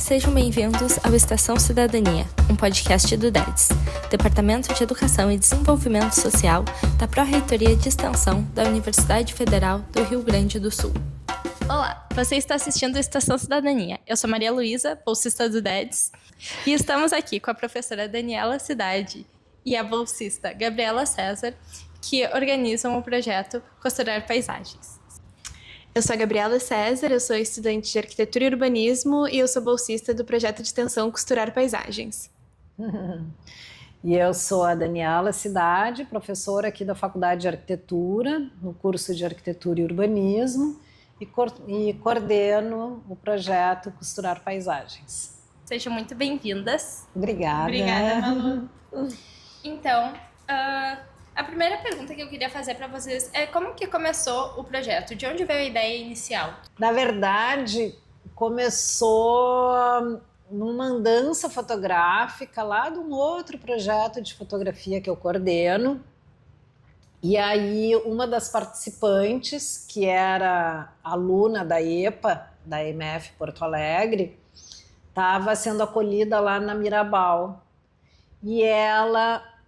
Sejam bem-vindos ao Estação Cidadania, um podcast do DEDS, Departamento de Educação e Desenvolvimento Social da Pró-Reitoria de Extensão da Universidade Federal do Rio Grande do Sul. Olá, você está assistindo a Estação Cidadania. Eu sou Maria Luísa, bolsista do DEDS, e estamos aqui com a professora Daniela Cidade e a bolsista Gabriela César, que organizam o projeto Costurar Paisagens. Eu sou a Gabriela César, eu sou estudante de Arquitetura e Urbanismo e eu sou bolsista do projeto de extensão Costurar Paisagens. E eu sou a Daniela Cidade, professora aqui da Faculdade de Arquitetura, no curso de Arquitetura e Urbanismo, e coordeno o projeto Costurar Paisagens. Sejam muito bem-vindas. Obrigada. Obrigada, Malu. Então, a primeira pergunta que eu queria fazer para vocês é como que começou o projeto? De onde veio a ideia inicial? Na verdade, começou numa andança fotográfica lá de um outro projeto de fotografia que eu coordeno. E aí, uma das participantes, que era aluna da EPA, da EMF Porto Alegre, estava sendo acolhida lá na Mirabal. E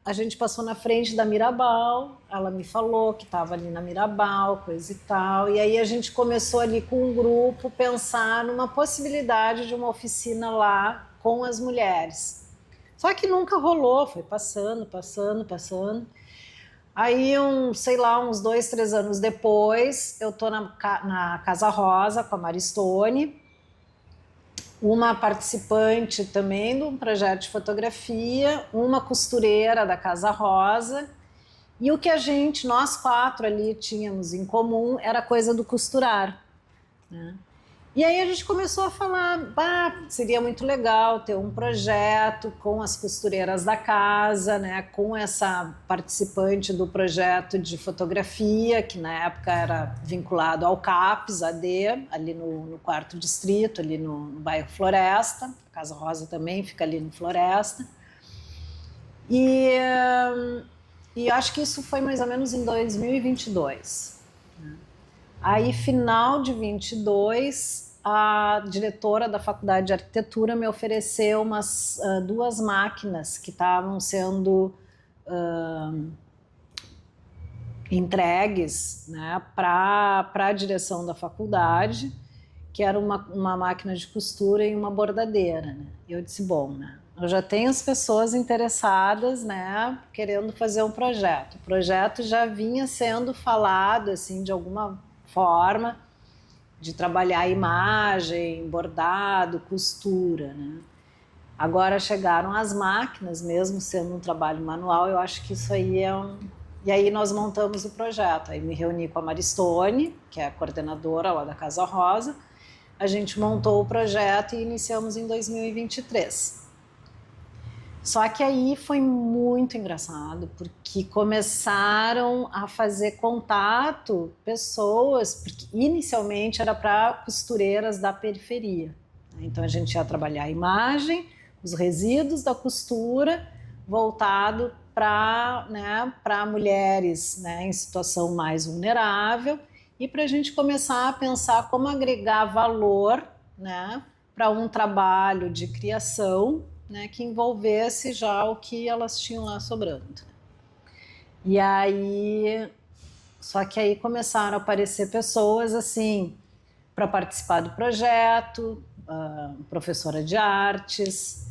a gente passou na frente da Mirabal, ela me falou que estava ali na Mirabal, coisa e tal. E aí a gente começou ali com um grupo pensar numa possibilidade de uma oficina lá com as mulheres. Só que nunca rolou, foi passando. Aí, uns 2, 3 anos depois, eu estou na Casa Rosa com a Maristone, uma participante também de um projeto de fotografia, uma costureira da Casa Rosa, e o que nós 4 ali tínhamos em comum era a coisa do costurar, né? E aí a gente começou a falar, seria muito legal ter um projeto com as costureiras da casa, né, com essa participante do projeto de fotografia, que na época era vinculado ao CAPES, AD, ali no 4º distrito, ali no bairro Floresta. A Casa Rosa também fica ali no Floresta. E acho que isso foi mais ou menos em 2022. Aí, final de 22, a diretora da Faculdade de Arquitetura me ofereceu 2 máquinas que estavam sendo entregues, né, para a direção da faculdade, que era uma máquina de costura e uma bordadeira, né? Eu disse, bom, né, eu já tenho as pessoas interessadas, né, querendo fazer um projeto. O projeto já vinha sendo falado, assim, de alguma forma, de trabalhar a imagem, bordado, costura, né? Agora chegaram as máquinas, mesmo sendo um trabalho manual, eu acho que isso aí E aí nós montamos o projeto, aí me reuni com a Maristone, que é a coordenadora lá da Casa Rosa, a gente montou o projeto e iniciamos em 2023. Só que aí foi muito engraçado, porque começaram a fazer contato pessoas, porque inicialmente era para costureiras da periferia. Então a gente ia trabalhar a imagem, os resíduos da costura, voltado para mulheres, né, em situação mais vulnerável, e para a gente começar a pensar como agregar valor, né, para um trabalho de criação, né, que envolvesse já o que elas tinham lá sobrando. E aí, só que aí começaram a aparecer pessoas assim para participar do projeto, professora de artes,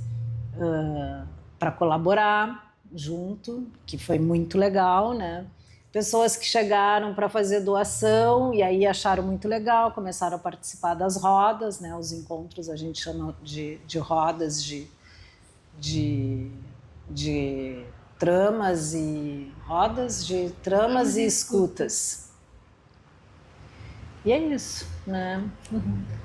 para colaborar junto, que foi muito legal, né? Pessoas que chegaram para fazer doação e aí acharam muito legal, começaram a participar das rodas, né? Os encontros a gente chama de rodas de tramas e escutas. E é isso, né?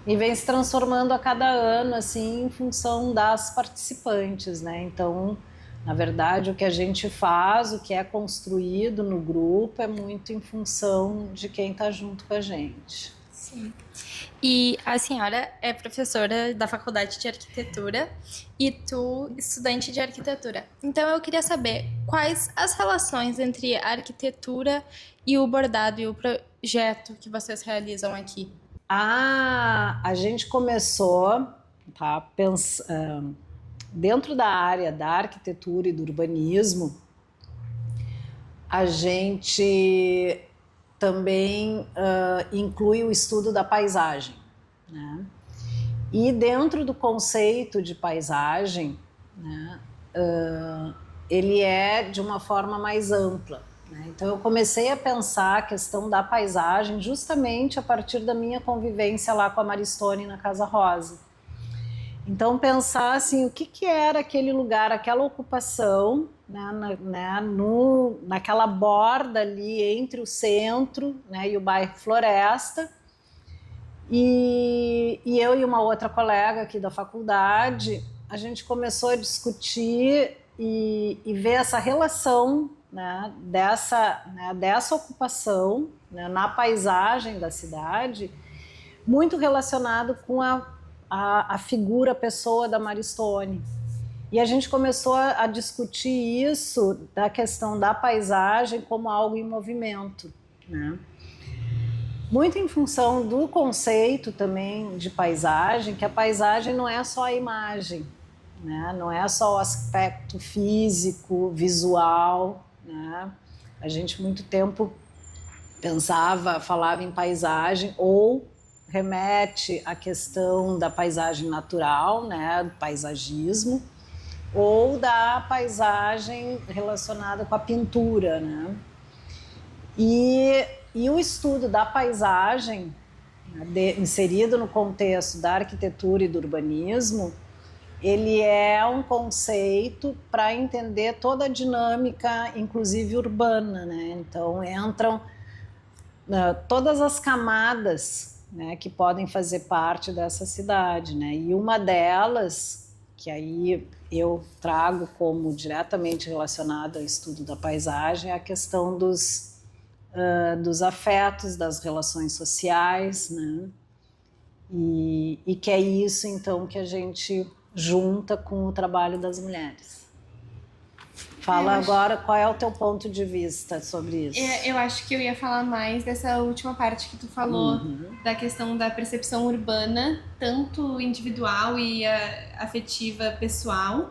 E vem se transformando a cada ano, assim, em função das participantes, né? Então, na verdade, o que a gente faz, o que é construído no grupo é muito em função de quem está junto com a gente. Sim. E a senhora é professora da Faculdade de Arquitetura e tu, estudante de Arquitetura. Então, eu queria saber quais as relações entre a arquitetura e o bordado e o projeto que vocês realizam aqui. A gente começou tá? Dentro da área da arquitetura e do urbanismo, a gente também inclui o estudo da paisagem, né? E dentro do conceito de paisagem, né, ele é de uma forma mais ampla, né? Então eu comecei a pensar a questão da paisagem justamente a partir da minha convivência lá com a Maristone na Casa Rosa. Então pensar assim, o que era aquele lugar, aquela ocupação, né, naquela borda ali entre o centro, né, e o bairro Floresta. E eu e uma outra colega aqui da faculdade, a gente começou a discutir e ver essa relação, né, dessa ocupação, né, na paisagem da cidade, muito relacionado com a figura, a pessoa da Maristone. E a gente começou a discutir isso, da questão da paisagem como algo em movimento, né? Muito em função do conceito também de paisagem, que a paisagem não é só a imagem, né? Não é só o aspecto físico, visual, né? A gente muito tempo falava em paisagem ou remete à questão da paisagem natural, né, do paisagismo, ou da paisagem relacionada com a pintura, né? E o estudo da paisagem, né, inserido no contexto da arquitetura e do urbanismo, ele é um conceito para entender toda a dinâmica, inclusive urbana, né? Então entram todas as camadas, né, que podem fazer parte dessa cidade, né? E uma delas, que aí eu trago como diretamente relacionada ao estudo da paisagem, é a questão dos afetos, das relações sociais, né? E que é isso, então, que a gente junta com o trabalho das mulheres. Fala agora qual é o teu ponto de vista sobre isso. Eu acho que eu ia falar mais dessa última parte que tu falou, da questão da percepção urbana, tanto individual e afetiva pessoal,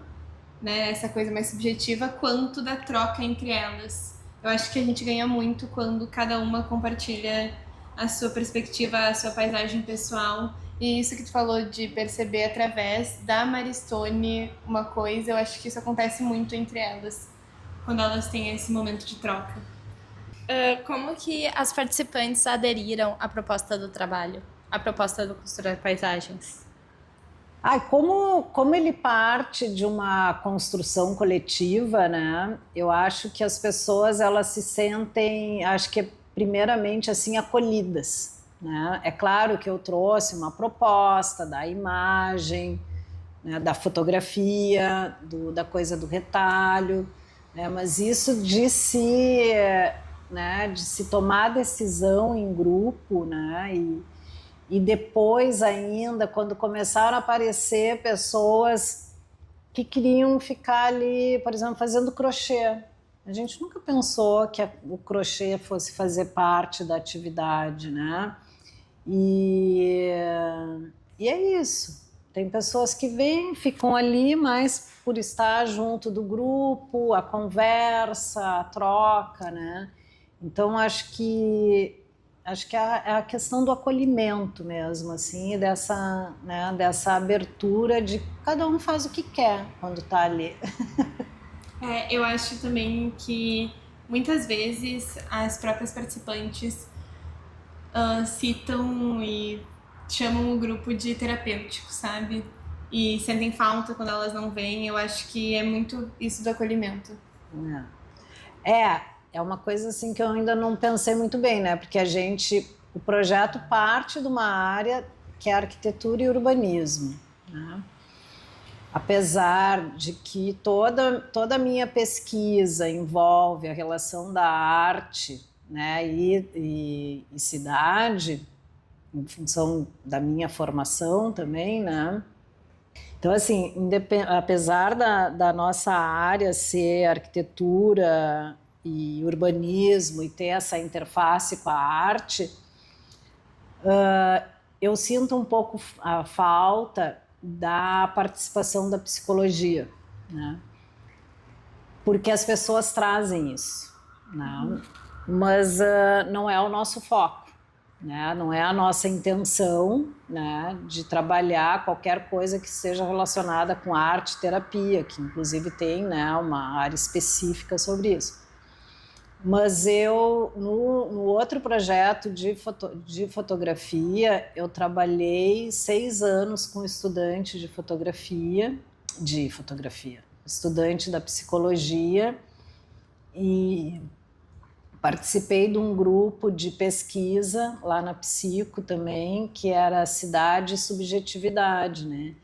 né, essa coisa mais subjetiva, quanto da troca entre elas. Eu acho que a gente ganha muito quando cada uma compartilha a sua perspectiva, a sua paisagem pessoal. E isso que tu falou de perceber através da Maristone uma coisa, eu acho que isso acontece muito entre elas, quando elas têm esse momento de troca. Como que as participantes aderiram à proposta do trabalho, à proposta do Costurar Paisagens? Como ele parte de uma construção coletiva, né? Eu acho que as pessoas elas se sentem, acho que primeiramente assim acolhidas, né? É claro que eu trouxe uma proposta da imagem, né, da fotografia, da coisa do retalho, né? Mas isso de se tomar decisão em grupo, né? E depois ainda, quando começaram a aparecer pessoas que queriam ficar ali, por exemplo, fazendo crochê. A gente nunca pensou que o crochê fosse fazer parte da atividade, né? E é isso. Tem pessoas que vêm, ficam ali, mas por estar junto do grupo, a conversa, a troca, né? Então, acho que é a questão do acolhimento mesmo, assim, dessa abertura de cada um faz o que quer quando está ali. Eu acho também que muitas vezes as próprias participantes citam e chamam o grupo de terapêutico, sabe? E sentem falta quando elas não vêm. Eu acho que é muito isso do acolhimento. É uma coisa assim que eu ainda não pensei muito bem, né? Porque o projeto parte de uma área que é arquitetura e urbanismo, né? Apesar de que toda a minha pesquisa envolve a relação da arte, né, e cidade, em função da minha formação também, né? Então, assim, apesar da nossa área ser arquitetura e urbanismo e ter essa interface com a arte, eu sinto um pouco a falta da participação da psicologia, né? Porque as pessoas trazem isso, né? Mas não é o nosso foco, né? Não é a nossa intenção, né, de trabalhar qualquer coisa que seja relacionada com arte, terapia, que inclusive tem, né, uma área específica sobre isso. Mas eu, no outro projeto de fotografia, eu trabalhei 6 anos com estudante de fotografia, estudante da psicologia, e participei de um grupo de pesquisa lá na Psico também, que era cidade e subjetividade, né?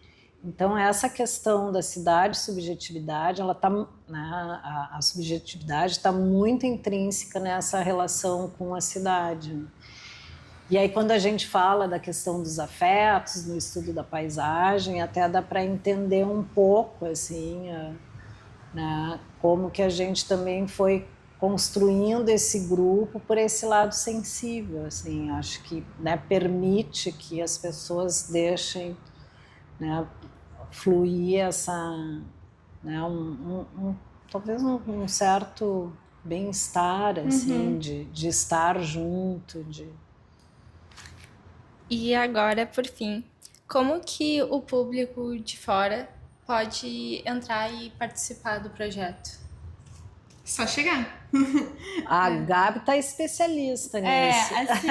Então, essa questão da cidade e subjetividade, ela tá, né, a subjetividade está muito intrínseca nessa relação com a cidade, né? E aí, quando a gente fala da questão dos afetos, no estudo da paisagem, até dá para entender um pouco, assim, né, como que a gente também foi construindo esse grupo por esse lado sensível, assim, acho que, né, permite que as pessoas deixem, né, fluir essa, né, talvez um certo bem-estar, assim, de estar junto, de... E agora, por fim, como que o público de fora pode entrar e participar do projeto? Só chegar. A Gabi tá especialista nisso. Assim.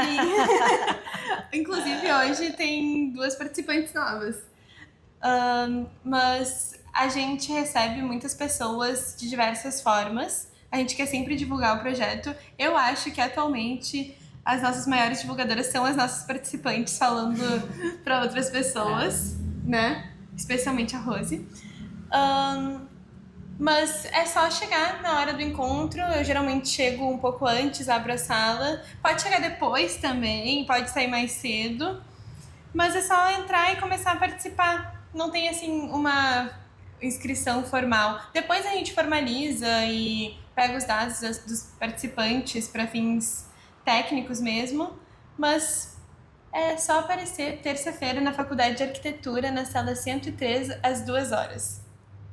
Inclusive, hoje tem 2 participantes novas. Mas a gente recebe muitas pessoas de diversas formas. A gente quer sempre divulgar o projeto. Eu acho que atualmente as nossas maiores divulgadoras são as nossas participantes falando para outras pessoas, né? Especialmente a Rose. Mas é só chegar na hora do encontro. Eu geralmente chego um pouco antes, abro a sala. Pode chegar depois também, pode sair mais cedo. Mas é só entrar e começar a participar. Não tem, assim, uma inscrição formal. Depois a gente formaliza e pega os dados dos participantes para fins técnicos mesmo. Mas é só aparecer terça-feira na Faculdade de Arquitetura, na sala 103, às 2 horas.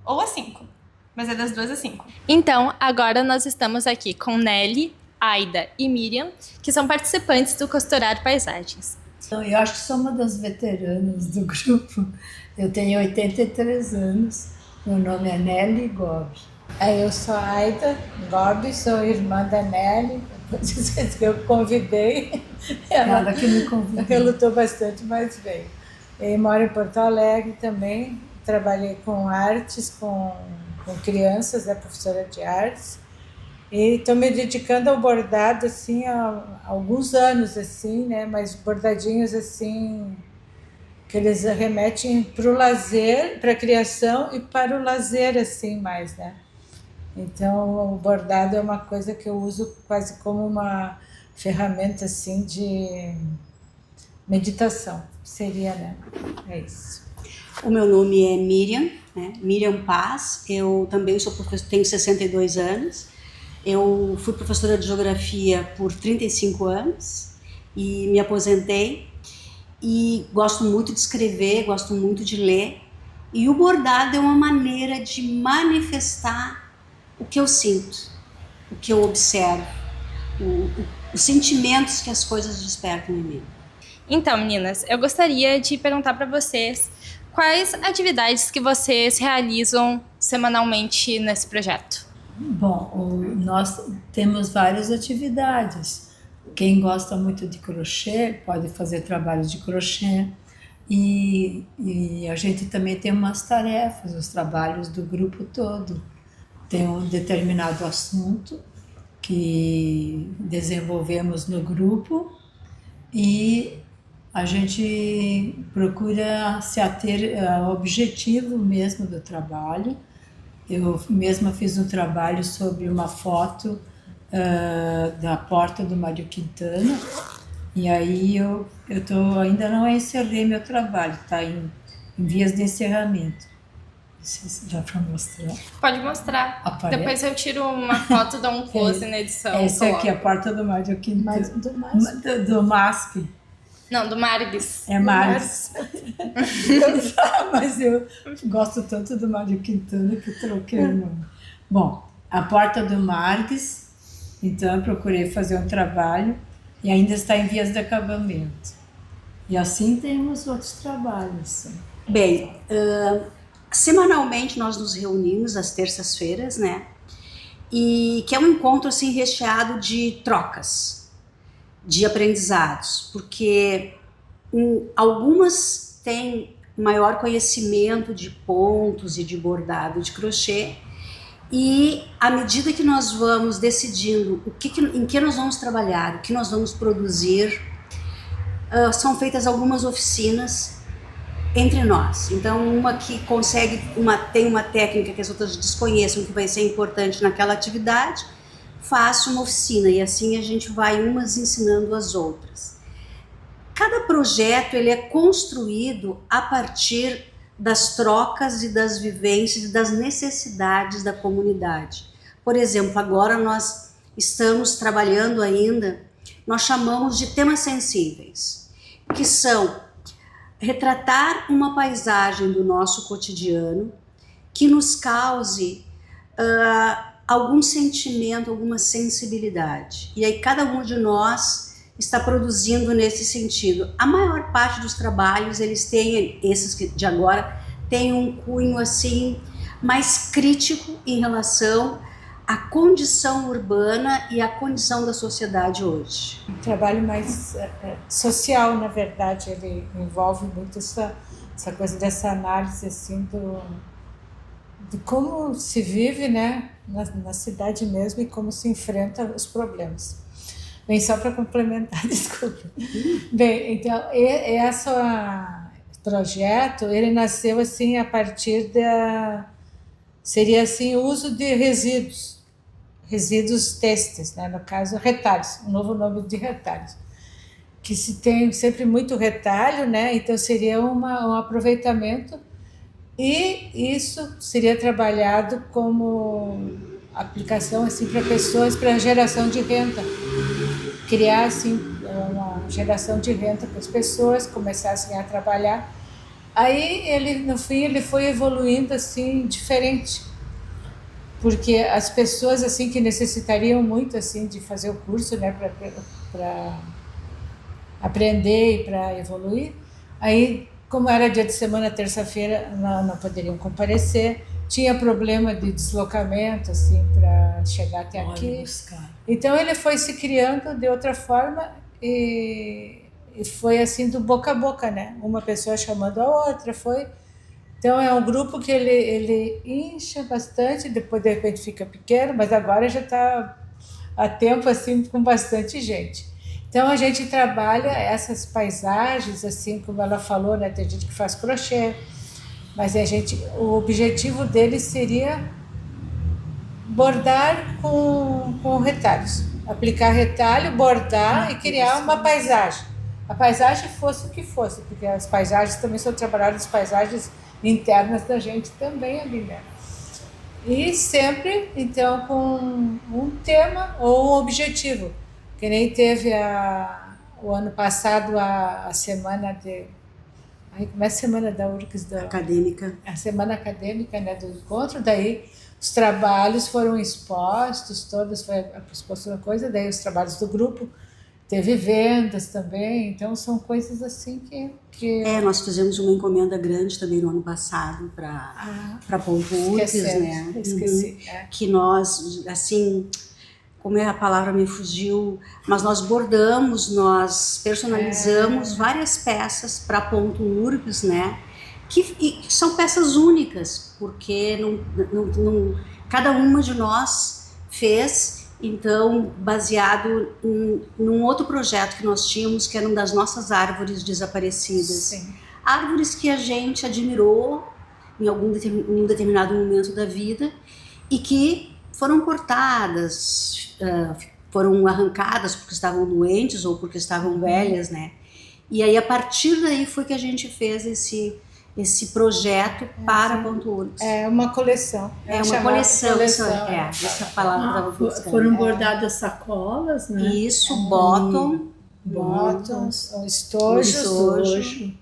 Ou às 5. Mas é das 2 às 5. Então, agora nós estamos aqui com Nelly, Aida e Miriam, que são participantes do Costurar Paisagens. Eu acho que sou uma das veteranas do grupo. Eu tenho 83 anos. Meu nome é Nelly Gobi. Eu sou a Aida Gobi, sou irmã da Nelly. Eu convidei. Ela que me convidou. Relutou bastante, mas veio. Eu moro em Porto Alegre também. Trabalhei com artes, com crianças, professora de artes. E estou me dedicando ao bordado, assim, há alguns anos, assim, né? Mas bordadinhos, assim, que eles remetem para o lazer, para a criação e para o lazer, assim, mais, né? Então, o bordado é uma coisa que eu uso quase como uma ferramenta, assim, de meditação. Seria, né? É isso. O meu nome é Miriam, né? Miriam Paz. Eu também sou professora, tenho 62 anos. Eu fui professora de geografia por 35 anos e me aposentei. E gosto muito de escrever, gosto muito de ler. E o bordado é uma maneira de manifestar o que eu sinto, o que eu observo, os sentimentos que as coisas despertam em mim. Então, meninas, eu gostaria de perguntar para vocês quais atividades que vocês realizam semanalmente nesse projeto. Bom, nós temos várias atividades. Quem gosta muito de crochê pode fazer trabalho de crochê. E a gente também tem umas tarefas, os trabalhos do grupo todo. Tem um determinado assunto que desenvolvemos no grupo e a gente procura se ater ao objetivo mesmo do trabalho. Eu mesma fiz um trabalho sobre uma foto da porta do Mário Quintana, e aí eu ainda não encerrei meu trabalho, está em vias de encerramento. Não sei se dá para mostrar. Pode mostrar. Aparece? Depois eu tiro uma foto, dou um close na edição. Essa aqui é a porta do Mário Quintana, do MASP. Não, do Margues. É Marques. Mas eu gosto tanto do Mário Quintana que eu troquei o nome. Bom, a porta do Marques, então eu procurei fazer um trabalho e ainda está em vias de acabamento. E assim temos outros trabalhos. Bem, semanalmente nós nos reunimos às terças-feiras, né? E que é um encontro assim recheado de trocas, de aprendizados, porque algumas têm maior conhecimento de pontos e de bordado de crochê, e à medida que nós vamos decidindo em que nós vamos trabalhar, o que nós vamos produzir, são feitas algumas oficinas entre nós. Então, uma que tem uma técnica que as outras desconheçam, que vai ser importante naquela atividade, faça uma oficina, e assim a gente vai umas ensinando as outras. Cada projeto ele é construído a partir das trocas e das vivências e das necessidades da comunidade. Por exemplo, agora nós estamos trabalhando ainda, nós chamamos de temas sensíveis, que são retratar uma paisagem do nosso cotidiano que nos cause algum sentimento, alguma sensibilidade. E aí cada um de nós está produzindo nesse sentido. A maior parte dos trabalhos, eles têm, esses de agora, têm um cunho assim mais crítico em relação à condição urbana e à condição da sociedade hoje. Um trabalho mais social, na verdade, ele envolve muito essa coisa dessa análise assim de como se vive, né, na cidade mesmo, e como se enfrenta os problemas. Bem, só para complementar, desculpa. Bem, então, esse projeto, ele nasceu assim a partir seria assim, o uso de resíduos têxteis, né? No caso, retalhos, um novo nome de retalhos. Que se tem sempre muito retalho, né? Então seria um aproveitamento, e isso seria trabalhado como aplicação assim para pessoas, para geração de renda. Criar assim uma geração de renda para as pessoas começassem a trabalhar. Aí ele, no fim, ele foi evoluindo assim diferente, porque as pessoas assim que necessitariam muito assim de fazer o curso, né, para aprender e para evoluir, aí como era dia de semana, terça-feira, não poderiam comparecer, tinha problema de deslocamento assim para chegar até aqui. Então ele foi se criando de outra forma e foi assim do boca a boca, né? Uma pessoa chamando a outra, foi. Então é um grupo que ele incha bastante, depois de repente fica pequeno, mas agora já está há tempo assim com bastante gente. Então a gente trabalha essas paisagens, assim como ela falou, né? Tem gente que faz crochê, mas o objetivo dele seria bordar com retalhos, aplicar retalho, bordar e criar uma paisagem. A paisagem fosse o que fosse, porque as paisagens também são trabalhadas, as paisagens internas da gente também ali, né? E sempre, então, com um tema ou um objetivo. Que nem teve o ano passado a semana de... como é a semana da URGS? Acadêmica. A semana acadêmica, né, do encontro, daí os trabalhos foram expostos, foi exposta uma coisa, daí os trabalhos do grupo, teve vendas também, então são coisas assim que... nós fizemos uma encomenda grande também no ano passado para Ponto URGS, né? Esqueci. Que nós, assim, como a palavra me fugiu, mas nós bordamos, nós personalizamos várias peças para Ponto URGS, né? Que são peças únicas, porque cada uma de nós fez. Então, baseado num outro projeto que nós tínhamos, que era uma das nossas árvores desaparecidas. Sim. Árvores que a gente admirou em um determinado momento da vida e que foram cortadas, foram arrancadas porque estavam doentes ou porque estavam velhas, né? E aí, a partir daí, foi que a gente fez esse projeto para Ponto URGS. É uma coleção. É uma coleção. Essa palavra estava buscando. Foram bordadas sacolas, né? Isso, bottom, bottoms, um estojo.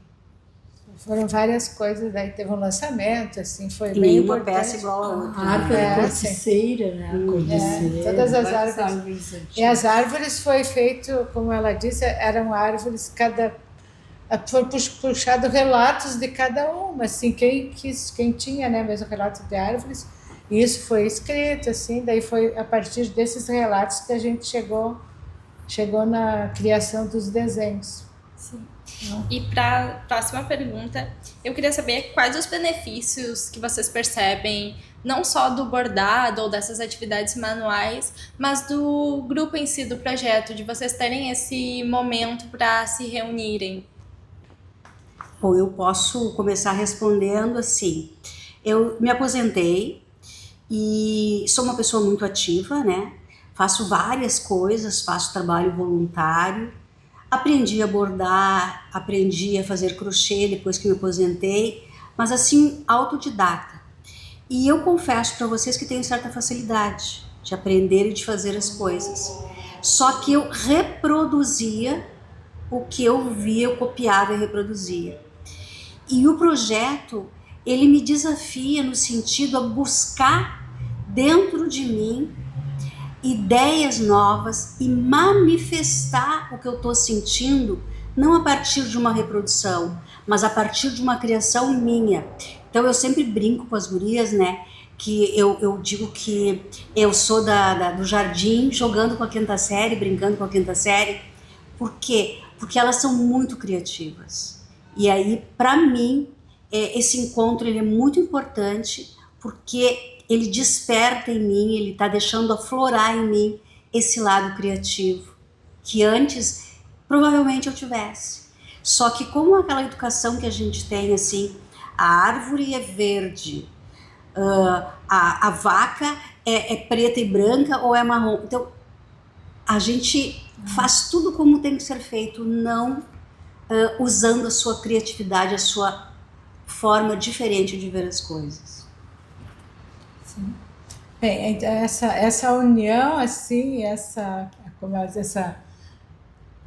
Foram várias coisas, daí teve um lançamento, assim, foi bem Nenhuma importante. peça igual a outra. A árvore É, corticeira, né? A corticeira. Todas as Várias árvores. E antigas. as árvores foi feito, como ela disse, eram árvores, foi puxado relatos de cada uma, assim, quem tinha, né, mesmo relato de árvores, e isso foi escrito, assim, daí foi a partir desses relatos que a gente chegou na criação dos desenhos. Sim. E para a próxima pergunta, eu queria saber quais os benefícios que vocês percebem, não só do bordado ou dessas atividades manuais, mas do grupo em si, do projeto, de vocês terem esse momento para se reunirem. Bom, eu posso começar respondendo assim. Eu me aposentei e sou uma pessoa muito ativa, né? Faço várias coisas, faço trabalho voluntário. Aprendi a bordar, aprendi a fazer crochê depois que me aposentei, mas assim, autodidata. E eu confesso para vocês que tenho certa facilidade de aprender e de fazer as coisas. Só que eu reproduzia o que eu via, eu copiava e reproduzia. E o projeto, ele me desafia no sentido a buscar dentro de mim ideias novas e manifestar o que eu estou sentindo, não a partir de uma reprodução, mas a partir de uma criação minha. Então eu sempre brinco com as gurias, né, que eu digo que eu sou do jardim jogando com a quinta série, brincando com a quinta série. Por quê? Porque elas são muito criativas. E aí, para mim, esse encontro ele é muito importante, porque ele desperta em mim, ele está deixando aflorar em mim esse lado criativo, que antes provavelmente eu tivesse. Só que com aquela educação que a gente tem, assim, a árvore é verde, a vaca é preta e branca ou é marrom. Então, a gente faz tudo como tem que ser feito, não usando a sua criatividade, a sua forma diferente de ver as coisas. Bem, então essa união, assim, essa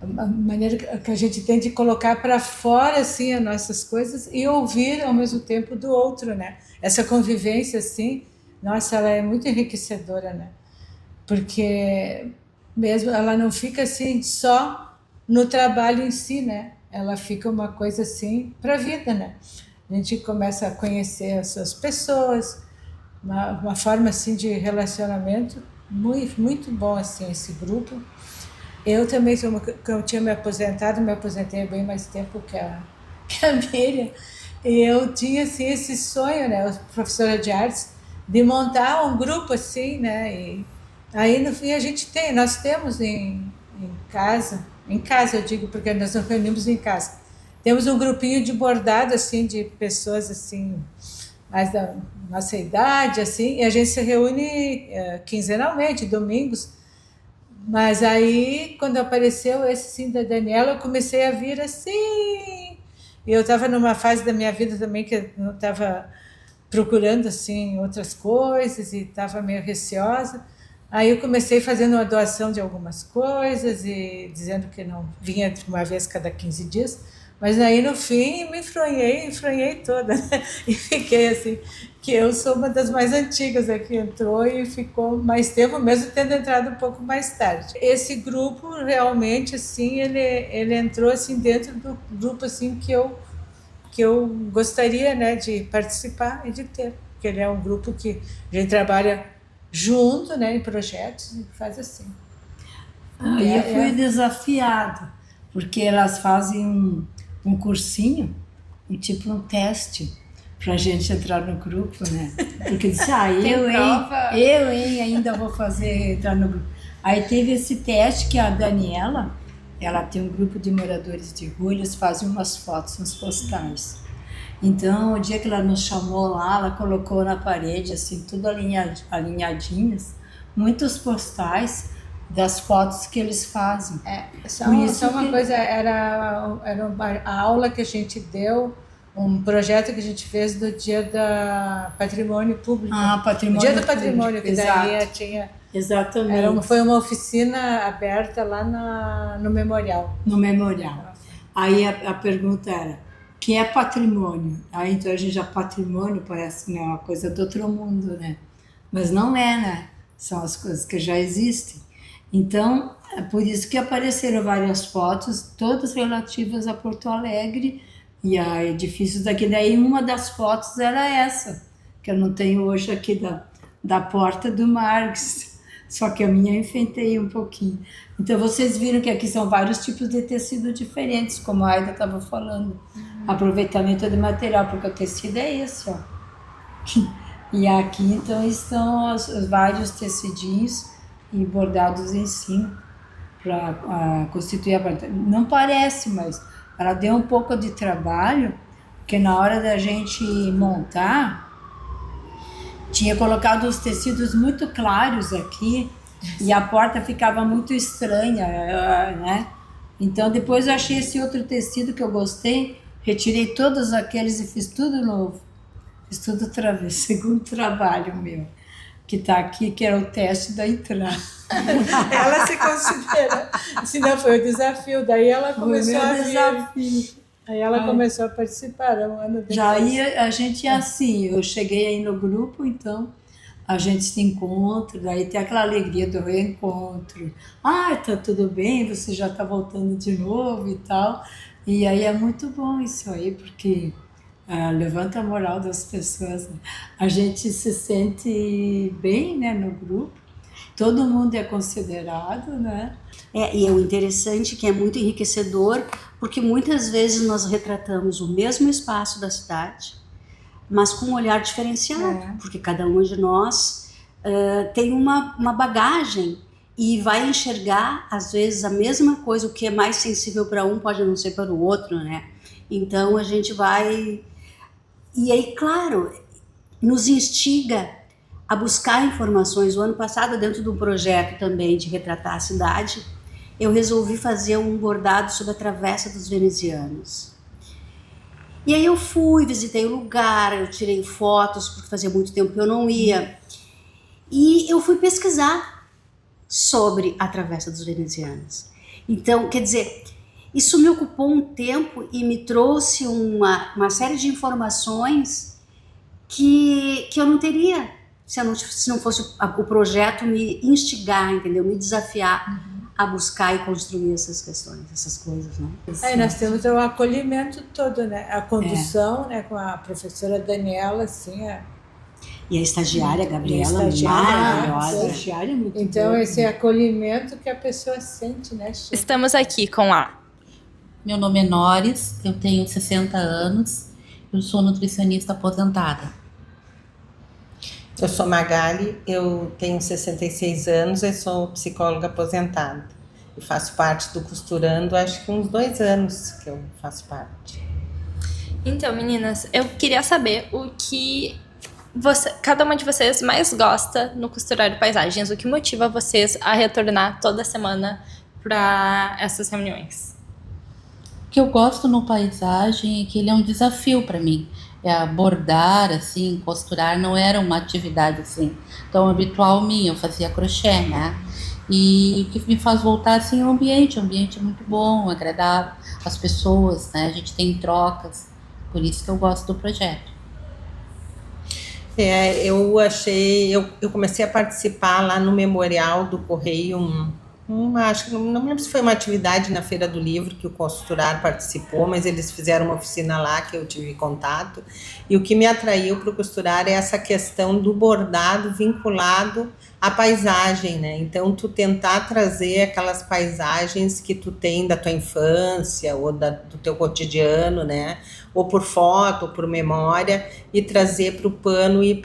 a maneira que a gente tem de colocar para fora, assim, as nossas coisas e ouvir ao mesmo tempo do outro, né? Essa convivência, assim, nossa, ela é muito enriquecedora, né? Porque mesmo ela não fica, assim, só no trabalho em si, né? Ela fica uma coisa, assim, para a vida, né? A gente começa a conhecer essas pessoas, uma forma assim de relacionamento muito bom assim esse grupo. Eu também, eu tinha me aposentei há bem mais tempo que a Miriam, e eu tinha assim esse sonho, né, professora de artes, de montar um grupo assim, né, e aí no fim nós temos em casa eu digo porque nós nos reunimos em casa, temos um grupinho de bordado assim de pessoas assim mais da nossa idade, assim, e a gente se reúne quinzenalmente, domingos. Mas aí, quando apareceu esse sim da Daniela, eu comecei a vir assim. E eu estava numa fase da minha vida também que eu não estava procurando assim outras coisas e estava meio receosa. Aí eu comecei fazendo uma doação de algumas coisas e dizendo que não vinha uma vez cada 15 dias. Mas aí, no fim, me enfronhei toda, né? E fiquei assim, que eu sou uma das mais antigas aqui, entrou e ficou mais tempo, mesmo tendo entrado um pouco mais tarde. Esse grupo, realmente, assim, ele entrou, assim, dentro do grupo, assim, que eu gostaria, né, de participar e de ter. Porque ele é um grupo que a gente trabalha junto, né, em projetos e faz assim. Aí eu fui desafiada, porque elas fazem um cursinho, tipo um teste, pra gente entrar no grupo, né? Porque disse, eu ainda vou entrar no grupo. Aí teve esse teste que a Daniela, ela tem um grupo de moradores de rua, eles fazem umas fotos, uns postais. Então, o dia que ela nos chamou lá, ela colocou na parede, assim, tudo alinhadinhas, muitos postais das fotos que eles fazem. Só uma coisa, era a aula que a gente deu, um projeto que a gente fez do Dia do Patrimônio Público. Patrimônio Dia do Patrimônio, público, que daí tinha Exatamente. Foi uma oficina aberta lá no Memorial. No Memorial. Aí a pergunta era, o que é patrimônio? Aí então a gente já patrimônio parece, né, uma coisa do outro mundo, né? Mas não é, né? São as coisas que já existem. Então, é por isso que apareceram várias fotos, todas relativas a Porto Alegre e a edifícios daqui. Daí uma das fotos era essa, que eu não tenho hoje aqui da Porta do Marx, só que a minha eu enfeitei um pouquinho. Então vocês viram que aqui são vários tipos de tecido diferentes, como a Aida estava falando. Aproveitamento de material, porque o tecido é esse, ó. E aqui então estão os vários tecidinhos e bordados em cima para constituir a planta. Não parece, mas ela deu um pouco de trabalho, porque na hora da gente montar, tinha colocado os tecidos muito claros aqui e a porta ficava muito estranha, né? Então depois eu achei esse outro tecido que eu gostei, retirei todos aqueles e fiz tudo novo. Fiz tudo outra vez, segundo trabalho meu, que está aqui, que era o teste da entrada. Ela se considera, se não foi o desafio, daí ela começou a vir. Aí ela começou a participar, um ano depois. Já ia, a gente é assim, eu cheguei aí no grupo, então a gente se encontra, daí tem aquela alegria do reencontro. Ah, tá tudo bem, você já tá voltando de novo e tal. E aí é muito bom isso aí, porque levanta a moral das pessoas. Né? A gente se sente bem, né, no grupo, todo mundo é considerado, né? E é o interessante que é muito enriquecedor, porque muitas vezes nós retratamos o mesmo espaço da cidade, mas com um olhar diferenciado, porque cada um de nós tem uma bagagem e vai enxergar, às vezes, a mesma coisa. O que é mais sensível para um pode não ser para o outro, né? Então, a gente vai... E aí, claro, nos instiga a buscar informações. O ano passado, dentro de um projeto também de retratar a cidade, eu resolvi fazer um bordado sobre a Travessa dos Venezianos. E aí eu fui, visitei o lugar, eu tirei fotos, porque fazia muito tempo que eu não ia. E eu fui pesquisar sobre a Travessa dos Venezianos. Então, quer dizer, isso me ocupou um tempo e me trouxe uma série de informações que eu não teria se não fosse o projeto me instigar, entendeu? Me desafiar a buscar e construir essas questões, essas coisas, né? Aí nós temos o acolhimento todo, né? A condução, né? Com a professora Daniela, assim, E a estagiária, Gabriela, maravilhosa. A estagiária é muito então, boa, esse acolhimento que a pessoa sente, né? Estamos aqui com a... Meu nome é Noris, eu tenho 60 anos, eu sou nutricionista aposentada. Eu sou Magali, eu tenho 66 anos e sou psicóloga aposentada. E faço parte do Costurando, acho que uns 2 anos que eu faço parte. Então, meninas, eu queria saber o que cada uma de vocês mais gosta no Costurário Paisagens. O que motiva vocês a retornar toda semana para essas reuniões? O que eu gosto no paisagem é que ele é um desafio para mim. Bordar, assim, costurar não era uma atividade assim tão habitual minha. Eu fazia crochê, né? E o que me faz voltar assim é o ambiente é muito bom, agradável, as pessoas, né? A gente tem trocas, por isso que eu gosto do projeto. Eu comecei a participar lá no Memorial do Correio, acho que não me lembro se foi uma atividade na Feira do Livro que o Costurar participou, mas eles fizeram uma oficina lá que eu tive contato, e o que me atraiu para o Costurar é essa questão do bordado vinculado à paisagem, né? Então tu tentar trazer aquelas paisagens que tu tem da tua infância ou do teu cotidiano, né? Ou por foto, ou por memória, e trazer para o pano e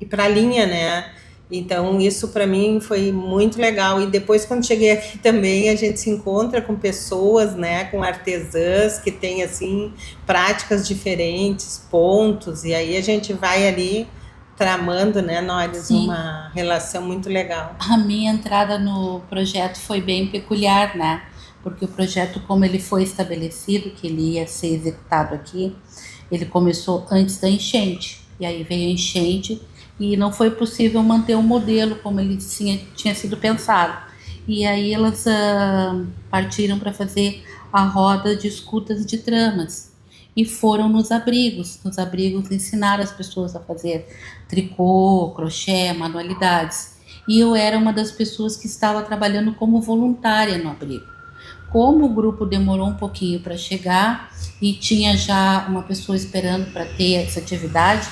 para a linha, né? Então, isso para mim foi muito legal. E depois, quando cheguei aqui também, a gente se encontra com pessoas, né, com artesãs que têm, assim, práticas diferentes, pontos, e aí a gente vai ali tramando, né, Noris, uma relação muito legal. A minha entrada no projeto foi bem peculiar, né, porque o projeto, como ele foi estabelecido, que ele ia ser executado aqui, ele começou antes da enchente, e aí veio a enchente, e não foi possível manter o modelo como ele tinha sido pensado. E aí elas partiram para fazer a roda de escutas de tramas e foram nos abrigos ensinar as pessoas a fazer tricô, crochê, manualidades. E eu era uma das pessoas que estava trabalhando como voluntária no abrigo. Como o grupo demorou um pouquinho para chegar e tinha já uma pessoa esperando para ter essa atividade,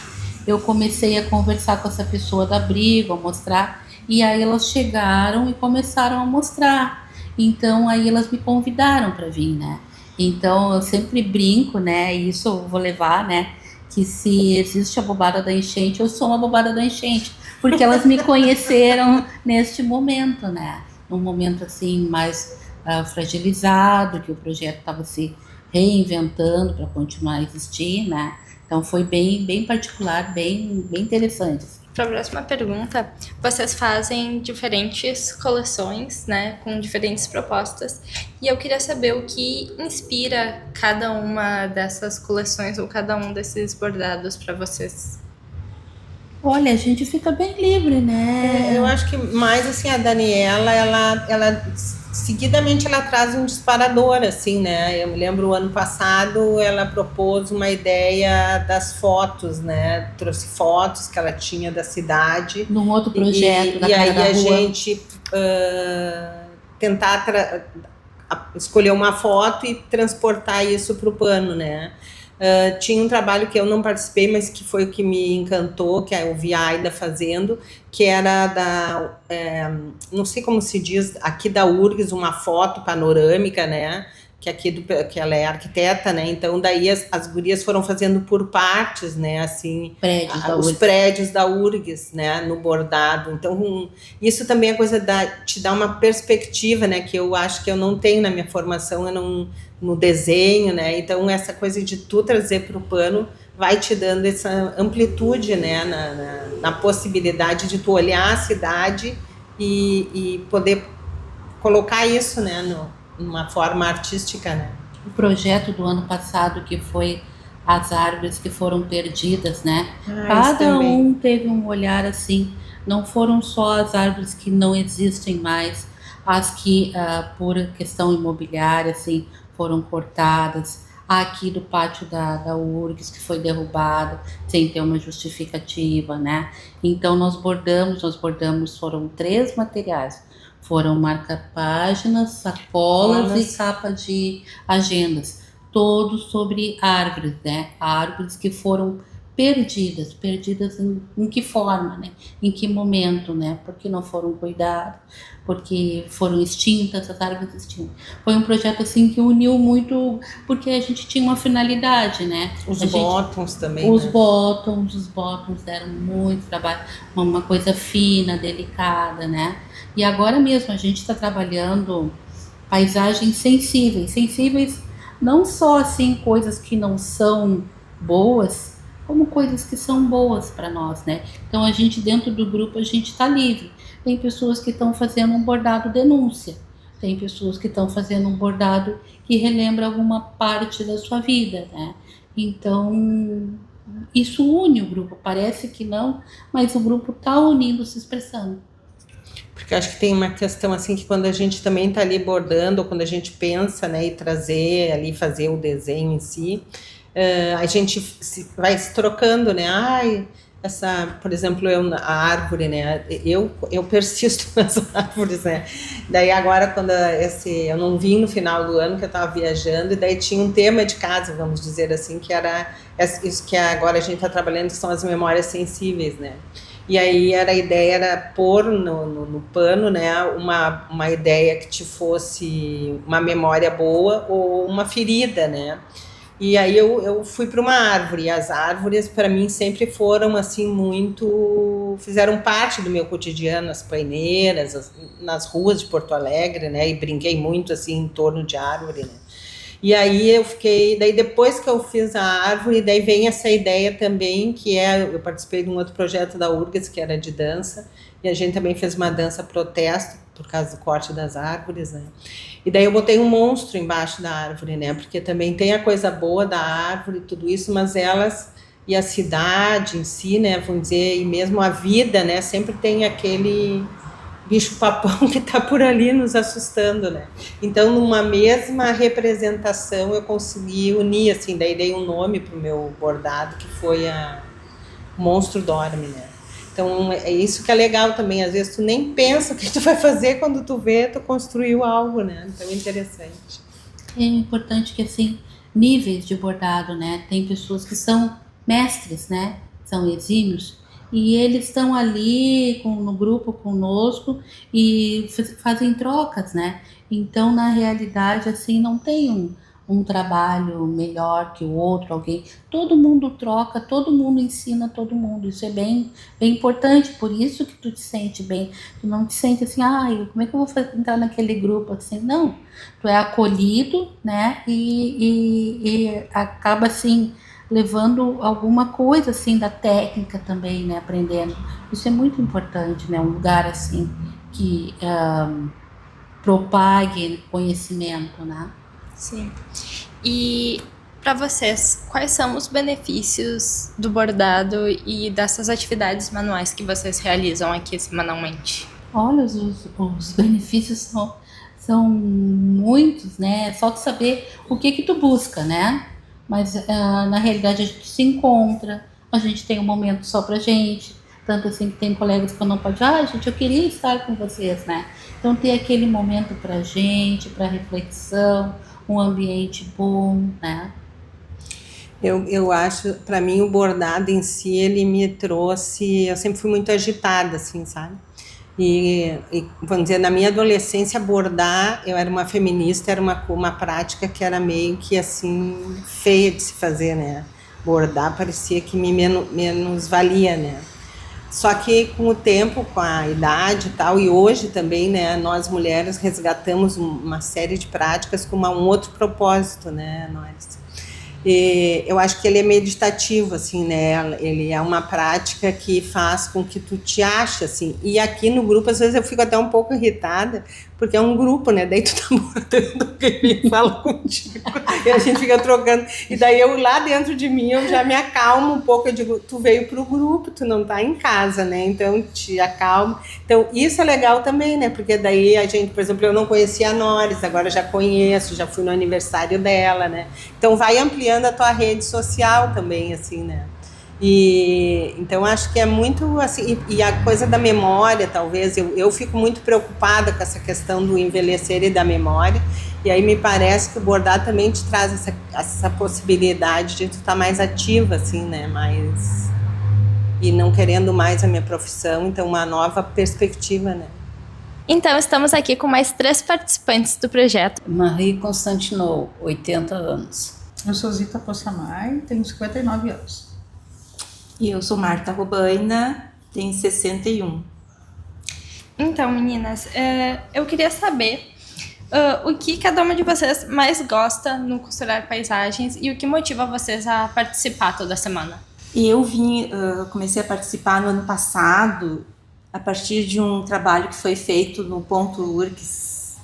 eu comecei a conversar com essa pessoa do abrigo, a mostrar, e aí elas chegaram e começaram a mostrar. Então aí elas me convidaram para vir, né? Então eu sempre brinco, né? E isso eu vou levar, né? Que se existe a bobada da enchente, eu sou uma bobada da enchente, porque elas me conheceram neste momento, né? Num momento assim mais fragilizado, que o projeto estava se reinventando para continuar a existir, né? Então foi bem particular, bem interessante. Para a próxima pergunta, vocês fazem diferentes coleções, né, com diferentes propostas, e eu queria saber o que inspira cada uma dessas coleções ou cada um desses bordados para vocês. Olha, a gente fica bem livre, né? Eu acho que mais assim a Daniela, ela seguidamente ela traz um disparador, assim, né? Eu me lembro o ano passado ela propôs uma ideia das fotos, né? Trouxe fotos que ela tinha da cidade. Num outro projeto, e aí a gente tentar escolher uma foto e transportar isso para o pano, né? Tinha um trabalho que eu não participei, mas que foi o que me encantou, que eu vi a Aida fazendo, que era não sei como se diz, aqui da URGS, uma foto panorâmica, né? Que ela é arquiteta, né? Então daí as gurias foram fazendo por partes, né? Assim, os prédios da URGS, né? No bordado. Então isso também é coisa te dá uma perspectiva, né? Que eu acho que eu não tenho na minha formação, no desenho, né? Então essa coisa de tu trazer para o pano vai te dando essa amplitude, né? Na possibilidade de tu olhar a cidade e poder colocar isso, né? Numa forma artística, né? O projeto do ano passado, que foi as árvores que foram perdidas, né? Cada um teve um olhar assim. Não foram só as árvores que não existem mais, as que por questão imobiliária assim foram cortadas. Aqui do pátio da URGS, que foi derrubada sem ter uma justificativa, né? Então nós bordamos, foram 3 materiais. Foram marca-páginas, sacolas e capa de agendas, todos sobre árvores, né? Árvores que foram perdidas em que forma, né? Em que momento, né? Porque não foram cuidadas, porque foram extintas, as árvores extintas. Foi um projeto assim que uniu muito, porque a gente tinha uma finalidade, né? Os bottoms também, os bottoms deram muito trabalho, uma coisa fina, delicada, né? E agora mesmo a gente está trabalhando paisagens sensíveis não só assim coisas que não são boas, como coisas que são boas para nós, né? Então a gente dentro do grupo a gente está livre. Tem pessoas que estão fazendo um bordado denúncia, tem pessoas que estão fazendo um bordado que relembra alguma parte da sua vida, né? Então isso une o grupo. Parece que não, mas o grupo está unindo, se expressando. Porque eu acho que tem uma questão assim que quando a gente também está ali bordando, ou quando a gente pensa, né, e trazer ali, fazer o desenho em si, a gente vai se trocando, né? Por exemplo, a árvore, né? Eu persisto nas árvores, né? Daí agora, quando eu não vim no final do ano, que eu estava viajando, e daí tinha um tema de casa, vamos dizer assim, que era isso que agora a gente está trabalhando, que são as memórias sensíveis, né? E aí a ideia era pôr no pano, né, uma ideia que te fosse uma memória boa ou uma ferida, né? E aí eu fui para uma árvore, e as árvores para mim sempre foram assim fizeram parte do meu cotidiano, as paineiras, nas ruas de Porto Alegre, né? E brinquei muito assim em torno de árvore, né? E aí daí depois que eu fiz a árvore, daí vem essa ideia também, que eu participei de um outro projeto da URGS, que era de dança, e a gente também fez uma dança protesto, por causa do corte das árvores, né? E daí eu botei um monstro embaixo da árvore, né? Porque também tem a coisa boa da árvore e tudo isso, mas e a cidade em si, né, vamos dizer, e mesmo a vida, né, sempre tem aquele bicho-papão que está por ali nos assustando, né? Então, numa mesma representação, eu consegui unir, assim, daí dei um nome para o meu bordado, que foi a Monstro Dorme, né? Então, é isso que é legal também. Às vezes, tu nem pensa o que tu vai fazer, quando tu vê, tu construiu algo, né? Então, é interessante. É importante que, assim, níveis de bordado, né? Tem pessoas que são mestres, né? São exímios, e eles estão ali no grupo conosco e fazem trocas, né? Então, na realidade, assim, não tem um trabalho melhor que o outro, alguém. Todo mundo troca, todo mundo ensina todo mundo. Isso é bem, bem importante, por isso que tu te sente bem. Tu não te sente assim, como é que eu vou entrar naquele grupo assim? Não, tu é acolhido, né? E acaba assim levando alguma coisa assim da técnica também, né? Aprendendo. Isso é muito importante, né? Um lugar assim que propague conhecimento, né? Sim. E para vocês, quais são os benefícios do bordado e dessas atividades manuais que vocês realizam aqui semanalmente? Olha, os benefícios são muitos, né? Só de saber o que tu busca, né? Mas na realidade a gente se encontra, a gente tem um momento só pra gente, tanto assim que tem colegas que eu não posso, gente, eu queria estar com vocês, né? Então ter aquele momento pra gente, pra reflexão, um ambiente bom, né? Eu acho, para mim, o bordado em si, ele me trouxe... Eu sempre fui muito agitada, assim, sabe? E vamos dizer, na minha adolescência, bordar, eu era uma feminista, era uma prática que era meio que, assim, feia de se fazer, né? Bordar parecia que me menos valia, né? Só que com o tempo, com a idade e tal, e hoje também, né, nós mulheres resgatamos uma série de práticas com um outro propósito, né, nós. E eu acho que ele é meditativo, assim, né, ele é uma prática que faz com que tu te ache, assim, e aqui no grupo, às vezes eu fico até um pouco irritada, porque é um grupo, né, daí tu tá bordando, quem fala contigo, e a gente fica trocando, e daí eu lá dentro de mim, eu já me acalmo um pouco, eu digo, tu veio pro grupo, tu não tá em casa, né, então te acalma. Então isso é legal também, né, porque daí a gente, por exemplo, eu não conhecia a Noris, agora já conheço, já fui no aniversário dela, né, então vai ampliando a tua rede social também, assim, né. E então acho que é muito assim, e a coisa da memória, talvez, eu fico muito preocupada com essa questão do envelhecer e da memória, e aí me parece que o bordado também te traz essa possibilidade de tu estar mais ativa, assim, né, mais, e não querendo mais a minha profissão, então uma nova perspectiva, né. Então, estamos aqui com mais 3 participantes do projeto. Marie Constantinou, 80 anos. Eu sou Zita Possamay, tenho 59 anos. E eu sou Marta Robaina, tenho 61. Então, meninas, eu queria saber o que cada uma de vocês mais gosta no costurar paisagens e o que motiva vocês a participar toda semana. E eu comecei a participar no ano passado, a partir de um trabalho que foi feito no Ponto URGS.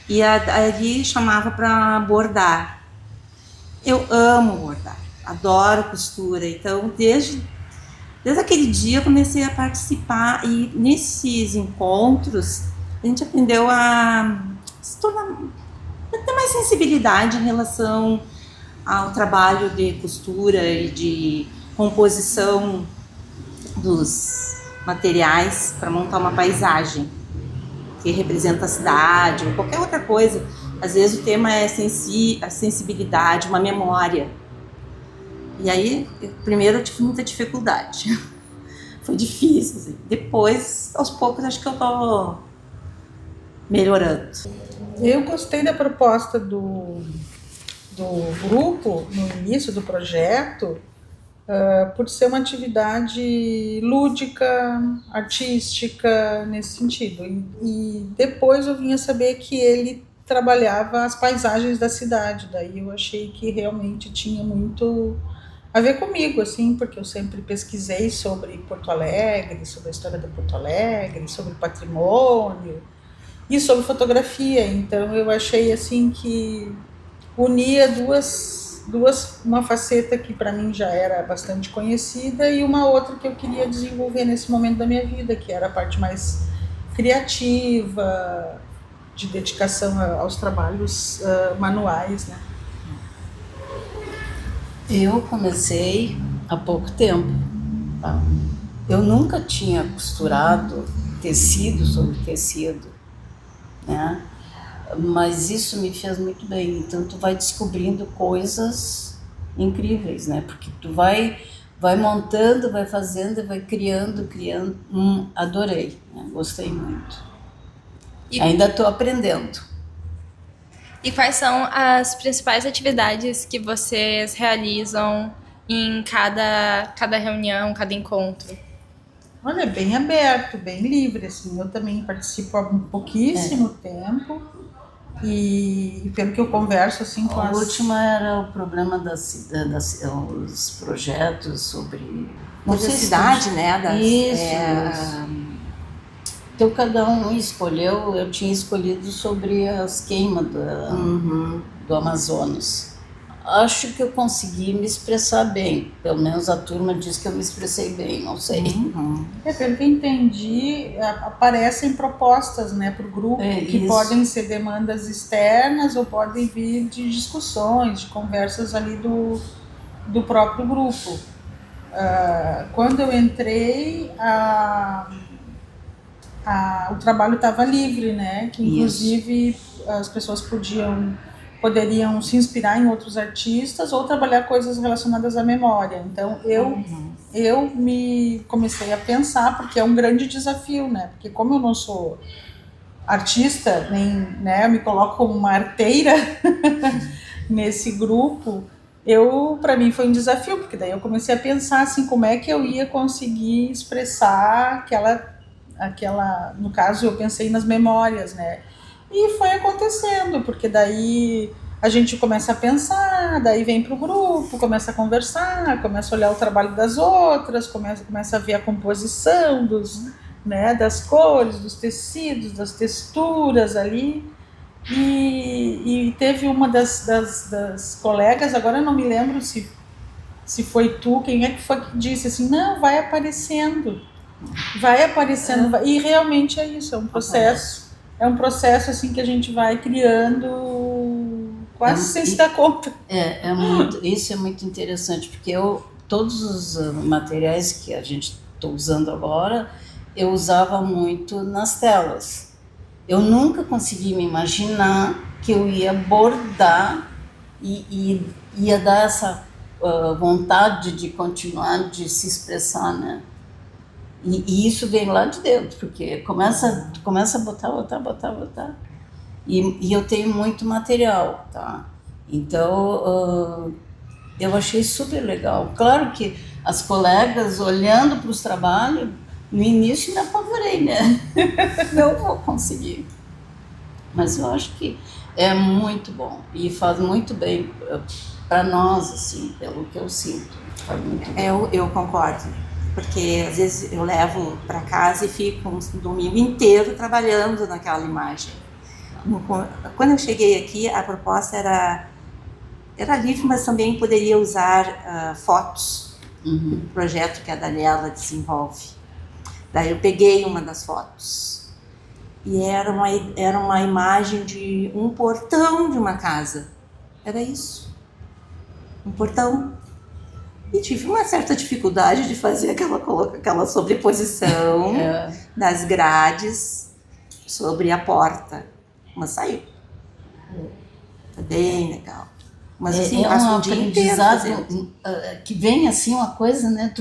E ali chamava para bordar. Eu amo bordar. Adoro costura, então desde aquele dia eu comecei a participar e nesses encontros a gente aprendeu a se tornar, a ter mais sensibilidade em relação ao trabalho de costura e de composição dos materiais para montar uma paisagem que representa a cidade ou qualquer outra coisa. Às vezes o tema é a sensibilidade, uma memória. E aí, primeiro eu tive muita dificuldade. Foi difícil, assim. Depois, aos poucos, acho que eu tô melhorando. Eu gostei da proposta do grupo, no início do projeto, por ser uma atividade lúdica, artística, nesse sentido. E depois eu vim a saber que ele trabalhava as paisagens da cidade. Daí eu achei que realmente tinha muito a ver comigo, assim, porque eu sempre pesquisei sobre Porto Alegre, sobre a história de Porto Alegre, sobre patrimônio e sobre fotografia. Então eu achei assim que unia duas uma faceta que para mim já era bastante conhecida e uma outra que eu queria desenvolver nesse momento da minha vida, que era a parte mais criativa, de dedicação aos trabalhos manuais, né? Eu comecei há pouco tempo, tá? Eu nunca tinha costurado tecido sobre tecido, né? Mas isso me fez muito bem. Então tu vai descobrindo coisas incríveis, né? Porque tu vai montando, vai fazendo, vai criando. Adorei, né? Gostei muito. E ainda estou aprendendo. E quais são as principais atividades que vocês realizam em cada reunião, cada encontro? Olha, é bem aberto, bem livre, assim. Eu também participo há pouquíssimo tempo e pelo que eu converso, assim, com A última era o problema os projetos sobre... Diversidade, né? Isso. Então cada um escolheu, eu tinha escolhido sobre as queimas do Amazonas. Acho que eu consegui me expressar bem, pelo menos a turma diz que eu me expressei bem, não sei. Pelo que eu entendi, aparecem propostas, né, para o grupo, que isso. podem ser demandas externas ou podem vir de discussões, de conversas ali do próprio grupo. Quando eu entrei, o trabalho estava livre, né? Que inclusive as pessoas poderiam se inspirar em outros artistas ou trabalhar coisas relacionadas à memória. Então eu me comecei a pensar, porque é um grande desafio, né? Porque como eu não sou artista, nem, né, eu me coloco como uma arteira nesse grupo, para mim foi um desafio, porque daí eu comecei a pensar assim, como é que eu ia conseguir expressar aquela, no caso eu pensei nas memórias, né? E foi acontecendo, porque daí a gente começa a pensar, daí vem pro grupo, começa a conversar, começa a olhar o trabalho das outras, começa a ver a composição das cores, dos tecidos, das texturas ali. E teve uma das colegas, agora eu não me lembro se foi tu, quem é que foi que disse assim, não, vai aparecendo. E realmente é isso, é um processo assim que a gente vai criando quase sem se dar conta. Isso é muito interessante, porque todos os materiais que a gente está usando agora, eu usava muito nas telas. Eu nunca consegui me imaginar que eu ia bordar e ia dar essa vontade de continuar, de se expressar, né? E isso vem lá de dentro, porque começa a botar. E eu tenho muito material, tá? Então, eu achei super legal. Claro que as colegas, olhando para os trabalhos, no início me apavorei, né? Não vou conseguir. Mas eu acho que é muito bom e faz muito bem para nós, assim, pelo que eu sinto. Faz muito bem. Eu concordo. Porque às vezes eu levo para casa e fico um domingo inteiro trabalhando naquela imagem. Quando eu cheguei aqui, a proposta era livre, mas também poderia usar fotos do projeto que a Daniela desenvolve. Daí eu peguei uma das fotos e era uma imagem de um portão de uma casa. Era isso, um portão. E tive uma certa dificuldade de fazer aquela sobreposição das grades sobre a porta. Mas saiu. Tá bem legal. Mas assim, é um aprendizado que vem assim uma coisa, né?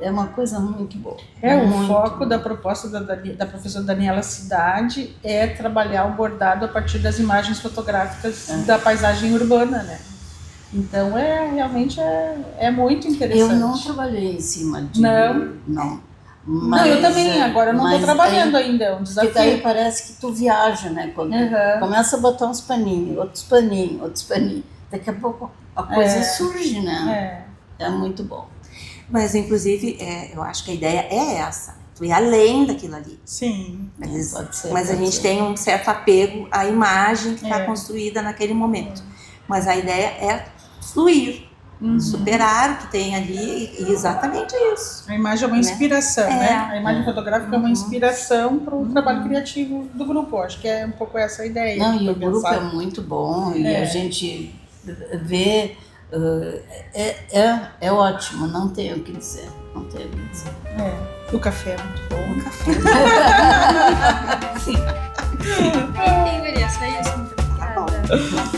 É uma coisa muito boa. O foco da proposta da professora Daniela Cidade é trabalhar o bordado a partir das imagens fotográficas da paisagem urbana, né? Então, realmente é muito interessante. Eu não trabalhei em cima de... Não. Mas, eu também, agora eu não estou trabalhando ainda, é um desafio. Porque daí parece que tu viaja, né? Quando tu começa a botar uns paninhos, outros paninhos. Daqui a pouco a coisa surge, né? É muito bom. Mas, inclusive, eu acho que a ideia é essa. Tu ir além daquilo ali. Sim. Mas a gente tem um certo apego à imagem que está construída naquele momento. Mas a ideia é fluir, superar o que tem ali, e exatamente isso. A imagem é uma inspiração, né? A imagem fotográfica é uma inspiração para o trabalho criativo do grupo. Acho que é um pouco essa a ideia. Não, e o grupo é muito bom, e a gente vê, é ótimo, não tenho o que dizer, não tenho o que dizer. O café é muito bom. O café. Sim, guria, só isso. Muito obrigada.